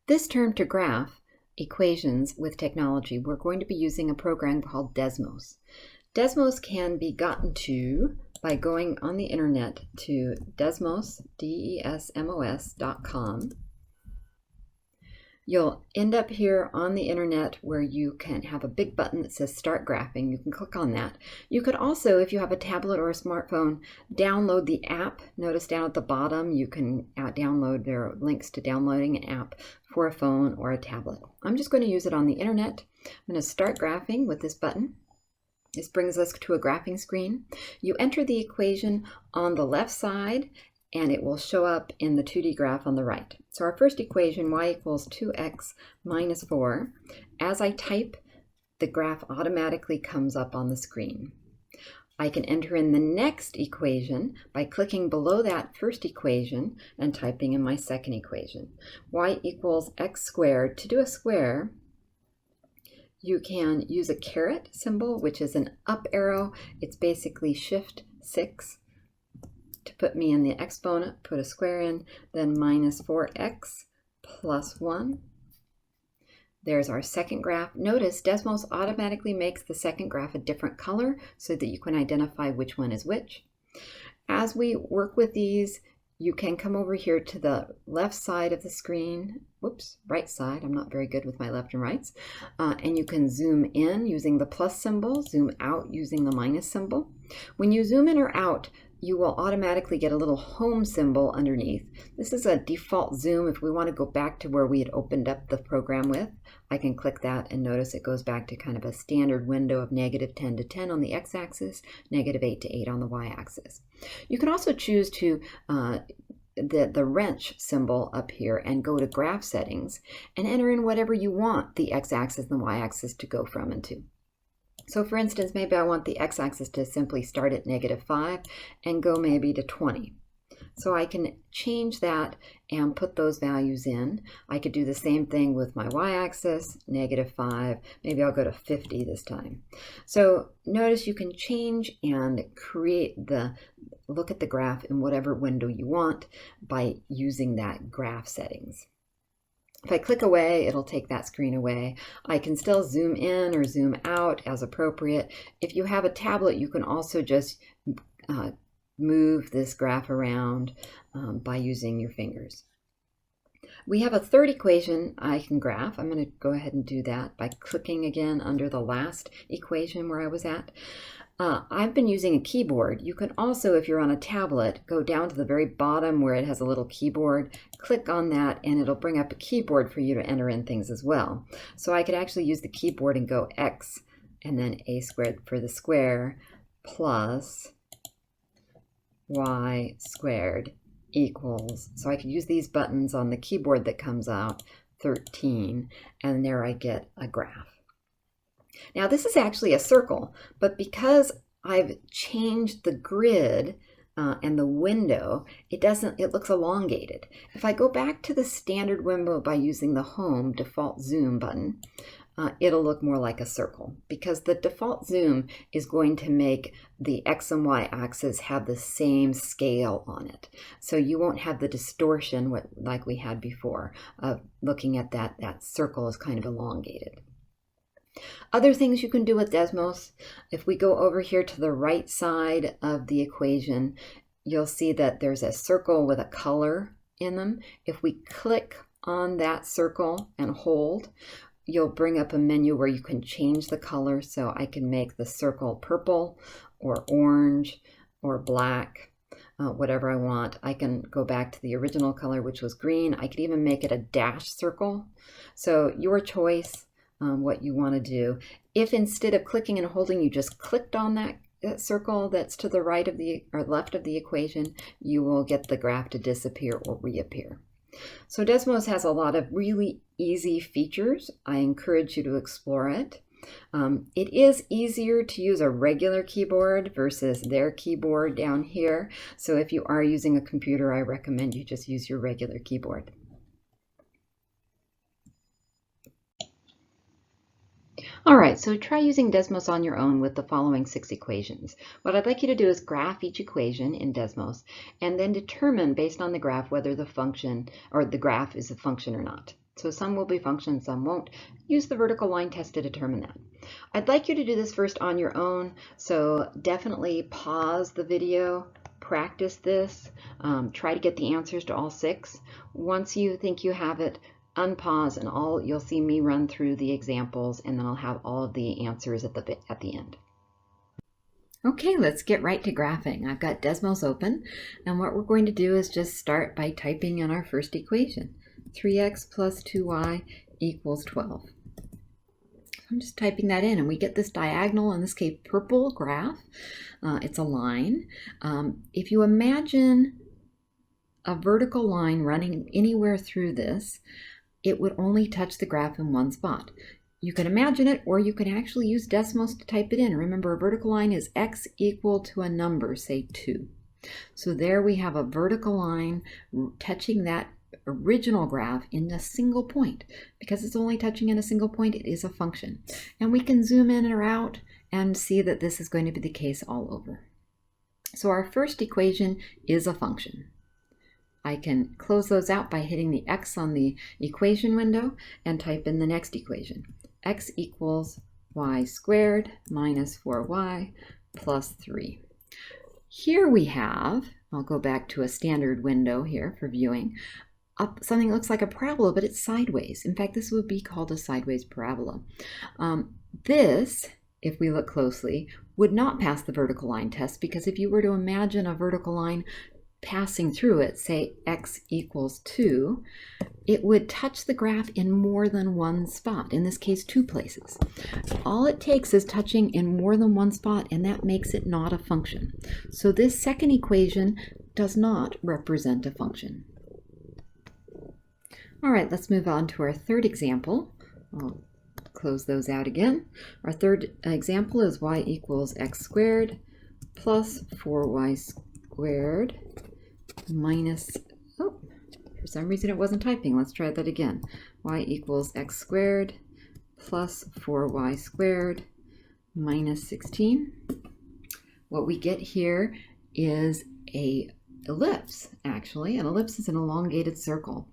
This term to graph equations with technology, we're going to be using a program called Desmos. Desmos can be gotten to by going on the internet to Desmos, desmos.com. You'll end up here on the internet where you can have a big button that says Start Graphing. You can click on that. You could also, if you have a tablet or a smartphone, download the app. Notice down at the bottom you can download, there are links to downloading an app for a phone or a tablet. I'm just going to use it on the internet. I'm going to start graphing with this button. This brings us to a graphing screen. You enter the equation on the left side and it will show up in the 2D graph on the right. So our first equation, y equals 2x minus 4. As I type, the graph automatically comes up on the screen. I can enter in the next equation by clicking below that first equation and typing in my second equation. Y equals x squared. To do a square, you can use a caret symbol, which is an up arrow. It's basically shift 6. To put me in the exponent, put a square in, then minus 4x plus 1. There's our second graph. Notice Desmos automatically makes the second graph a different color so that you can identify which one is which. As we work with these, you can come over here to the left side of the screen, right side, I'm not very good with my left and rights, and you can zoom in using the plus symbol, zoom out using the minus symbol. When you zoom in or out, you will automatically get a little home symbol underneath. This is a default zoom. If we want to go back to where we had opened up the program with, I can click that and notice it goes back to kind of a standard window of -10 to 10 on the x-axis, -8 to 8 on the y-axis. You can also choose to the wrench symbol up here and go to graph settings and enter in whatever you want the x-axis and the y-axis to go from and to. So for instance, maybe I want the x-axis to simply start at -5 and go maybe to 20. So I can change that and put those values in. I could do the same thing with my y-axis, -5. Maybe I'll go to 50 this time. So notice you can change and look at the graph in whatever window you want by using that graph settings. If I click away, it'll take that screen away. I can still zoom in or zoom out as appropriate. If you have a tablet, you can also just move this graph around by using your fingers. We have a third equation I can graph. I'm going to go ahead and do that by clicking again under the last equation where I was at. I've been using a keyboard. You can also, if you're on a tablet, go down to the very bottom where it has a little keyboard, click on that, and it'll bring up a keyboard for you to enter in things as well. So I could actually use the keyboard and go x and then a squared for the square plus y squared equals, so I could use these buttons on the keyboard that comes out, 13, and there I get a graph. Now this is actually a circle, but because I've changed the grid and the window, it looks elongated. If I go back to the standard window by using the home default zoom button, it'll look more like a circle because the default zoom is going to make the X and Y axis have the same scale on it. So you won't have the distortion like we had before of looking at that circle is kind of elongated. Other things you can do with Desmos, if we go over here to the right side of the equation, you'll see that there's a circle with a color in them. If we click on that circle and hold, you'll bring up a menu where you can change the color. So I can make the circle purple or orange or black, whatever I want. I can go back to the original color, which was green. I could even make it a dash circle. So your choice. What you want to do. If instead of clicking and holding, you just clicked on that circle that's to the right of or left of the equation, you will get the graph to disappear or reappear. So Desmos has a lot of really easy features. I encourage you to explore it. It is easier to use a regular keyboard versus their keyboard down here. So if you are using a computer, I recommend you just use your regular keyboard. All right, so try using Desmos on your own with the following 6 equations. What I'd like you to do is graph each equation in Desmos and then determine based on the graph whether the function or the graph is a function or not. So some will be functions, some won't. Use the vertical line test to determine that. I'd like you to do this first on your own, so definitely pause the video, practice this, try to get the answers to all 6. Once you think you have it, unpause and you'll see me run through the examples, and then I'll have all of the answers at the end. Okay, let's get right to graphing. I've got Desmos open, and what we're going to do is just start by typing in our first equation. 3x plus 2y equals 12. I'm just typing that in, and we get this diagonal, in this case purple graph. It's a line. If you imagine a vertical line running anywhere through this, it would only touch the graph in one spot. You can imagine it, or you can actually use Desmos to type it in. Remember, a vertical line is x equal to a number, say 2. So there we have a vertical line touching that original graph in a single point. Because it's only touching in a single point, it is a function. And we can zoom in or out and see that this is going to be the case all over. So our first equation is a function. I can close those out by hitting the X on the equation window and type in the next equation. X equals y squared minus 4y plus 3. Here we have, I'll go back to a standard window here for viewing, something that looks like a parabola, but it's sideways. In fact, this would be called a sideways parabola. This, if we look closely, would not pass the vertical line test, because if you were to imagine a vertical line passing through it, say x equals 2, it would touch the graph in more than one spot, in this case 2 places. All it takes is touching in more than one spot, and that makes it not a function. So this second equation does not represent a function. All right, let's move on to our third example. I'll close those out again. Our third example is y equals x squared plus 4y squared minus, for some reason it wasn't typing. Let's try that again. Y equals x squared plus 4y squared minus 16. What we get here is an ellipse, actually. An ellipse is an elongated circle.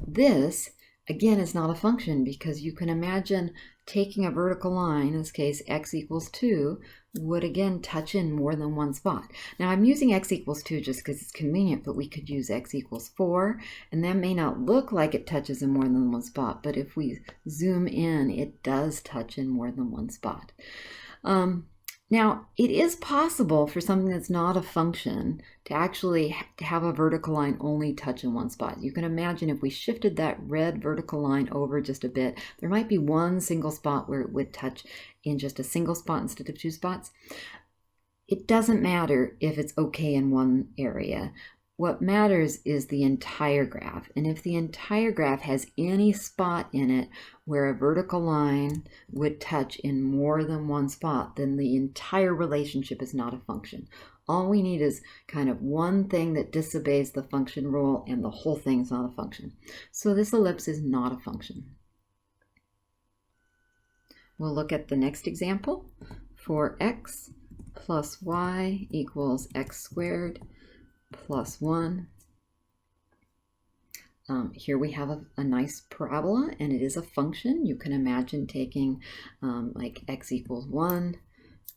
This, again, is not a function, because you can imagine taking a vertical line, in this case x equals 2, would again touch in more than one spot. Now I'm using x equals 2 just because it's convenient, but we could use x equals 4, and that may not look like it touches in more than one spot, but if we zoom in, it does touch in more than one spot. Now, it is possible for something that's not a function to actually have a vertical line only touch in one spot. You can imagine if we shifted that red vertical line over just a bit, there might be one single spot where it would touch in just a single spot instead of 2 spots. It doesn't matter if it's okay in one area. What matters is the entire graph. And if the entire graph has any spot in it where a vertical line would touch in more than one spot, then the entire relationship is not a function. All we need is kind of one thing that disobeys the function rule, and the whole thing is not a function. So this ellipse is not a function. We'll look at the next example. For x plus y equals x squared plus 1. Here we have a nice parabola, and it is a function. You can imagine taking like x equals 1.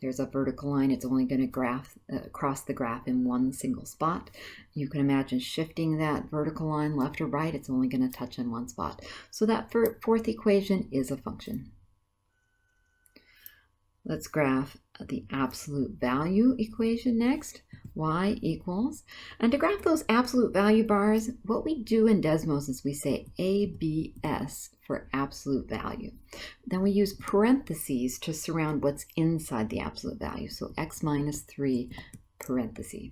There's a vertical line. It's only going to cross the graph in one single spot. You can imagine shifting that vertical line left or right. It's only going to touch in one spot. So that fourth equation is a function. Let's graph the absolute value equation next. Y equals, and to graph those absolute value bars, what we do in Desmos is we say ABS for absolute value. Then we use parentheses to surround what's inside the absolute value. So x minus 3 parentheses.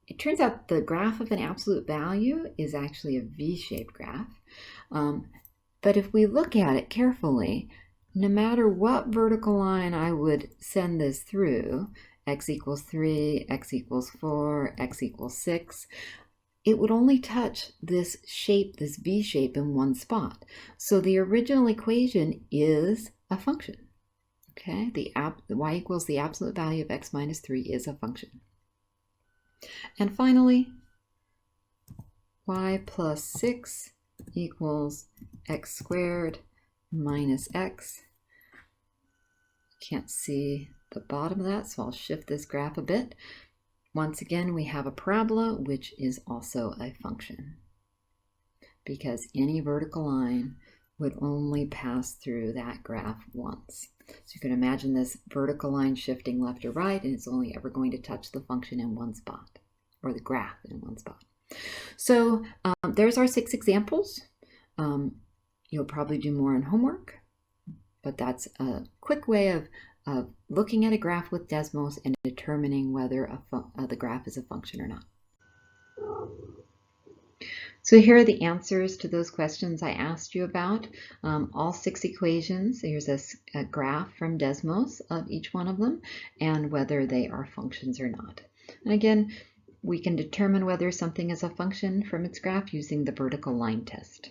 It turns out the graph of an absolute value is actually a V-shaped graph. But if we look at it carefully, no matter what vertical line I would send this through, x equals 3, x equals 4, x equals 6, it would only touch this shape, this V shape, in one spot. So the original equation is a function. Okay, the y equals the absolute value of x minus 3 is a function. And finally, y plus 6 equals x squared minus x. Can't see the bottom of that, so I'll shift this graph a bit. Once again, we have a parabola, which is also a function, because any vertical line would only pass through that graph once. So you can imagine this vertical line shifting left or right, and it's only ever going to touch the function in one spot, or the graph in one spot. So there's our 6 examples. You'll probably do more in homework, but that's a quick way of looking at a graph with Desmos and determining whether the graph is a function or not. So here are the answers to those questions I asked you about. All 6 equations, here's a graph from Desmos of each one of them and whether they are functions or not. And again, we can determine whether something is a function from its graph using the vertical line test.